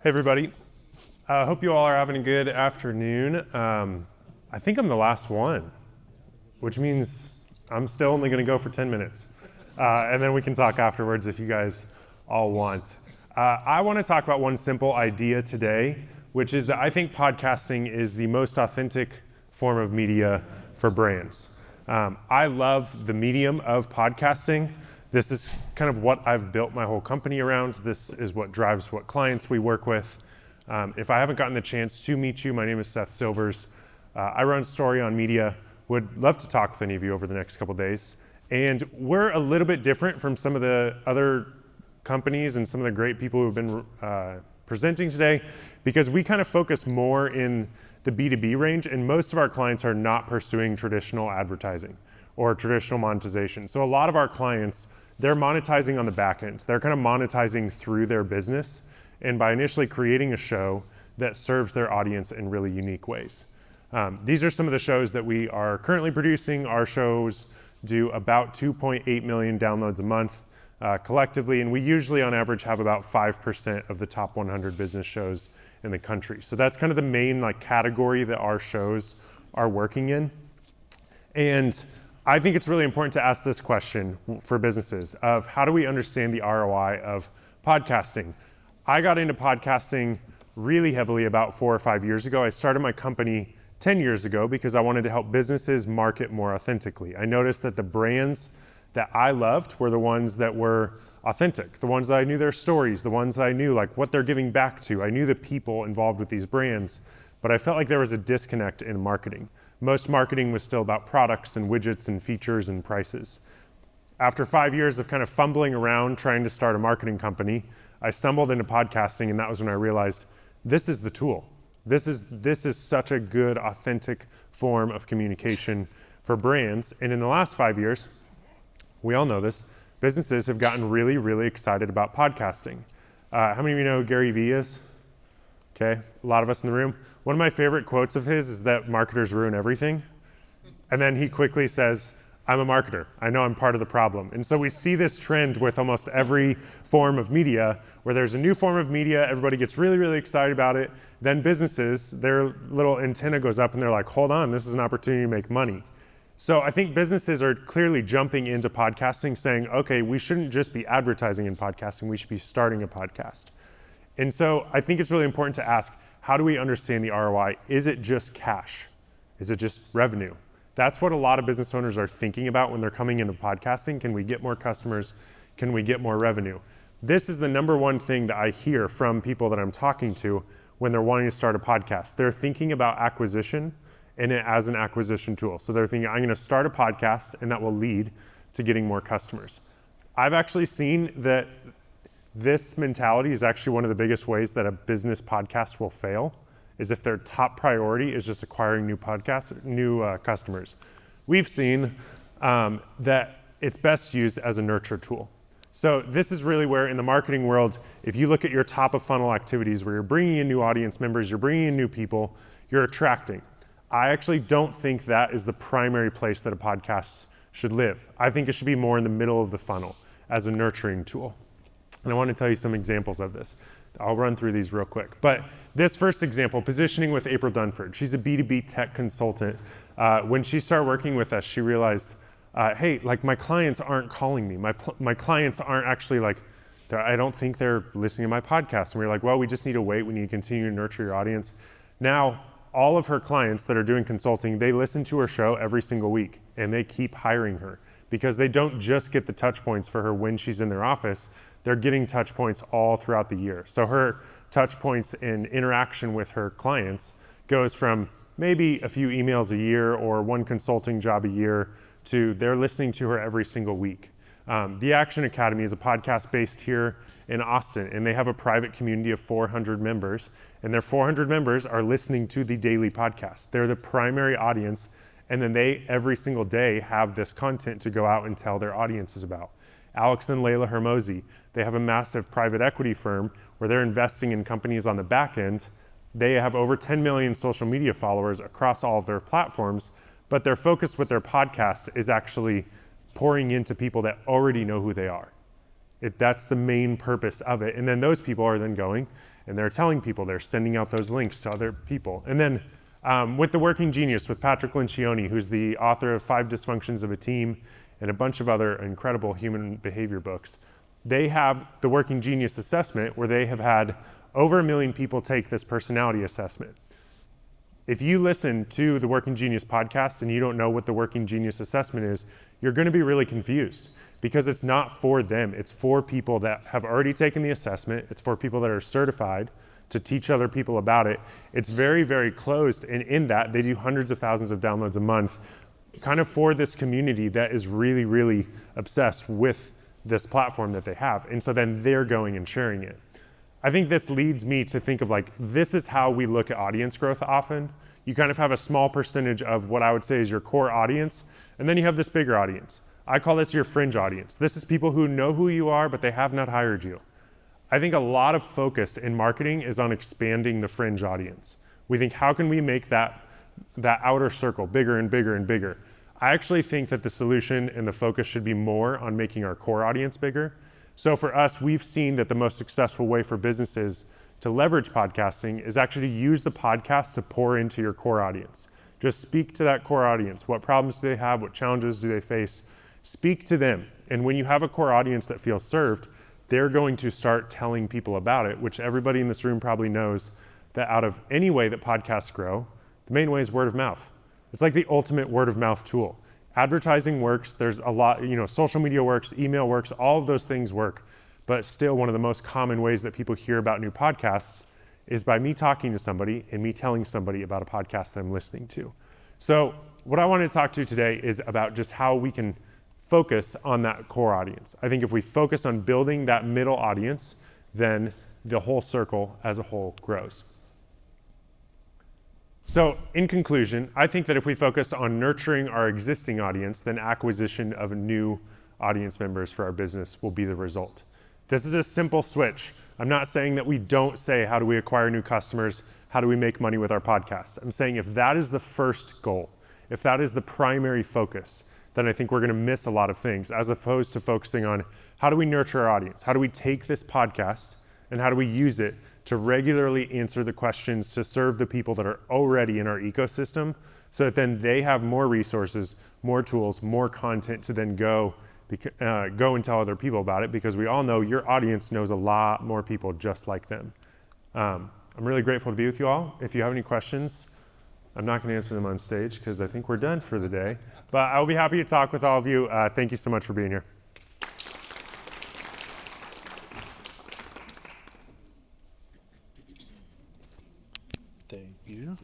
Hey everybody, I hope you all are having a good afternoon. I think I'm the last one, which means I'm still only gonna go for 10 minutes. And then we can talk afterwards if you guys all want. I wanna talk about one simple idea today, which is that I think podcasting is the most authentic form of media for brands. I love the medium of podcasting. This is kind of what I've built my whole company around. This is what drives what clients we work with. If I haven't gotten the chance to meet you, my name is Seth Silvers. I run Story on Media. Would love to talk with any of you over the next couple days. And we're a little bit different from some of the other companies and some of the great people who've been presenting today, because we kind of focus more in the B2B range, and most of our clients are not pursuing traditional advertising or traditional monetization. So a lot of our clients, they're monetizing on the back end. They're kind of monetizing through their business and by initially creating a show that serves their audience in really unique ways. These are some of the shows that we are currently producing. Our shows do about 2.8 million downloads a month collectively, and we usually on average have about 5% of the top 100 business shows in the country. So that's kind of the main category that our shows are working in. And I think it's really important to ask this question for businesses of how do we understand the ROI of podcasting? I got into podcasting really heavily about 4 or 5 years ago. I started my company 10 years ago because I wanted to help businesses market more authentically. I noticed that the brands that I loved were the ones that were authentic, the ones that I knew their stories, the ones that I knew like what they're giving back to. I knew the people involved with these brands, but I felt like there was a disconnect in marketing. Most marketing was still about products and widgets and features and prices. After 5 years of kind of fumbling around trying to start a marketing company, I stumbled into podcasting, and that was when I realized this is the tool. This is such a good, authentic form of communication for brands. And in the last 5 years, we all know this, businesses have gotten really, really excited about podcasting. How many of you know who Gary Vee is? Okay, a lot of us in the room. One of my favorite quotes of his is that marketers ruin everything. And then he quickly says, I'm a marketer. I know I'm part of the problem. And so we see this trend with almost every form of media, where there's a new form of media, everybody gets really, really excited about it. Then businesses, their little antenna goes up and they're like, hold on, this is an opportunity to make money. So I think businesses are clearly jumping into podcasting saying, okay, we shouldn't just be advertising in podcasting, we should be starting a podcast. And so I think it's really important to ask, how do we understand the ROI? Is it just cash? Is it just revenue? That's what a lot of business owners are thinking about when they're coming into podcasting. Can we get more customers? Can we get more revenue? This is the number one thing that I hear from people that I'm talking to when they're wanting to start a podcast. They're thinking about acquisition and it as an acquisition tool. So they're thinking, I'm gonna start a podcast and that will lead to getting more customers. I've actually seen that this mentality is actually one of the biggest ways that a business podcast will fail, is if their top priority is just acquiring new customers. We've seen that it's best used as a nurture tool. So this is really where in the marketing world, if you look at your top of funnel activities where you're bringing in new audience members, you're bringing in new people, you're attracting. I actually don't think that is the primary place that a podcast should live. I think it should be more in the middle of the funnel as a nurturing tool. And I want to tell you some examples of this. I'll run through these real quick. But this first example, positioning with April Dunford. She's a B2B tech consultant. When she started working with us, she realized, hey, like my clients aren't calling me. My clients aren't actually I don't think they're listening to my podcast. And we were like, well, we just need to wait. We need to continue to nurture your audience. Now, all of her clients that are doing consulting, they listen to her show every single week and they keep hiring her because they don't just get the touch points for her when she's in their office. They're getting touch points all throughout the year. So her touch points in interaction with her clients goes from maybe a few emails a year or one consulting job a year to they're listening to her every single week. The Action Academy is a podcast based here in Austin, and they have a private community of 400 members, and their 400 members are listening to the daily podcast. They're the primary audience, and then they every single day have this content to go out and tell their audiences about. Alex and Layla Hermosi, they have a massive private equity firm where they're investing in companies on the back end. They have over 10 million social media followers across all of their platforms, but their focus with their podcast is actually pouring into people that already know who they are. That's the main purpose of it. And then those people are then going and they're telling people, they're sending out those links to other people. And then with The Working Genius, with Patrick Lencioni, who's the author of 5 Dysfunctions of a Team and a bunch of other incredible human behavior books, they have the Working Genius assessment where they have had over 1 million people take this personality assessment. If you listen to the Working Genius podcast and you don't know what the Working Genius assessment is, you're going to be really confused because it's not for them. It's for people that have already taken the assessment. It's for people that are certified to teach other people about it. It's very, very closed. And in that, they do hundreds of thousands of downloads a month, kind of for this community that is really, really obsessed with this platform that they have. And so then they're going and sharing it. I think this leads me to think of like, this is how we look at audience growth often. You kind of have a small percentage of what I would say is your core audience, and then you have this bigger audience. I call this your fringe audience. This is people who know who you are, but they have not hired you. I think a lot of focus in marketing is on expanding the fringe audience. We think, how can we make that outer circle bigger and bigger and bigger? I actually think that the solution and the focus should be more on making our core audience bigger. So for us, we've seen that the most successful way for businesses to leverage podcasting is actually to use the podcast to pour into your core audience. Just speak to that core audience. What problems do they have? What challenges do they face? Speak to them. And when you have a core audience that feels served, they're going to start telling people about it, which everybody in this room probably knows that out of any way that podcasts grow, the main way is word of mouth. It's like the ultimate word of mouth tool. Advertising works, there's a lot, social media works, email works, all of those things work. But still, one of the most common ways that people hear about new podcasts is by me talking to somebody and me telling somebody about a podcast that I'm listening to. So what I wanted to talk to you today is about just how we can focus on that core audience. I think if we focus on building that middle audience, then the whole circle as a whole grows. So in conclusion, I think that if we focus on nurturing our existing audience, then acquisition of new audience members for our business will be the result. This is a simple switch. I'm not saying that we don't say, how do we acquire new customers? How do we make money with our podcast? I'm saying if that is the first goal, if that is the primary focus, then I think we're gonna miss a lot of things, as opposed to focusing on how do we nurture our audience? How do we take this podcast and how do we use it to regularly answer the questions to serve the people that are already in our ecosystem so that then they have more resources, more tools, more content to then go and tell other people about it, because we all know your audience knows a lot more people just like them. I'm really grateful to be with you all. If you have any questions, I'm not going to answer them on stage because I think we're done for the day. But I'll be happy to talk with all of you. Thank you so much for being here. Thank you.